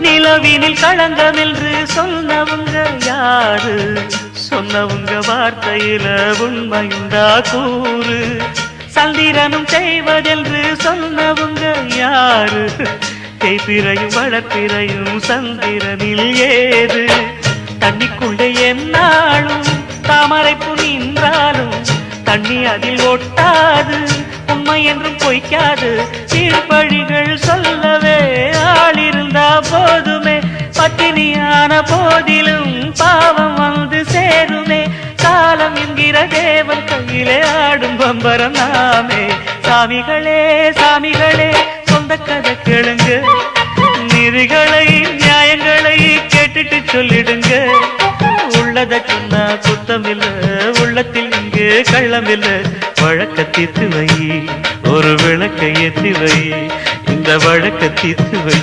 நிலவினில் களங்கம் என்று சொன்னவங்க யாரு? சொன்னவங்க வார்த்தையில உண்மையுண்டா கூறு? சந்திரனும் செய்வதென்று சொன்னவங்க யாரு? தேய்பிரையும் வளர்ப்பிரையும் சந்திரனில் ஏது? தண்ணிக்குள்ளே என்னாலும் தாமரைப்பு நின்றாலும் தண்ணி அதில் ஒட்டாது, உண்மை என்றும் பொய்க்காது. சீர்பழிகள் சொல்லவே ஆள் இருந்தா போதுமே, பட்டினியான போதிலும் பாவம் வந்து சேருமே. காலம் என்கிற தேவன் கையிலே ஆடும் பம்பரம் நாமே. சாமிகளே சாமிகளே சொந்த கதை கேளுங்க, நீதிகளை நியாயங்களை கேட்டுட்டு சொல்லிடுங்க. உள்ளத சொன்னா குத்தமில்ல, உள்ளத்தில் இங்கு கள்ளமில்ல. வழக்க தீர்த்து வை, ஒரு விளக்கை ஏற்றி வை, இந்த வழக்க தீர்த்து வை.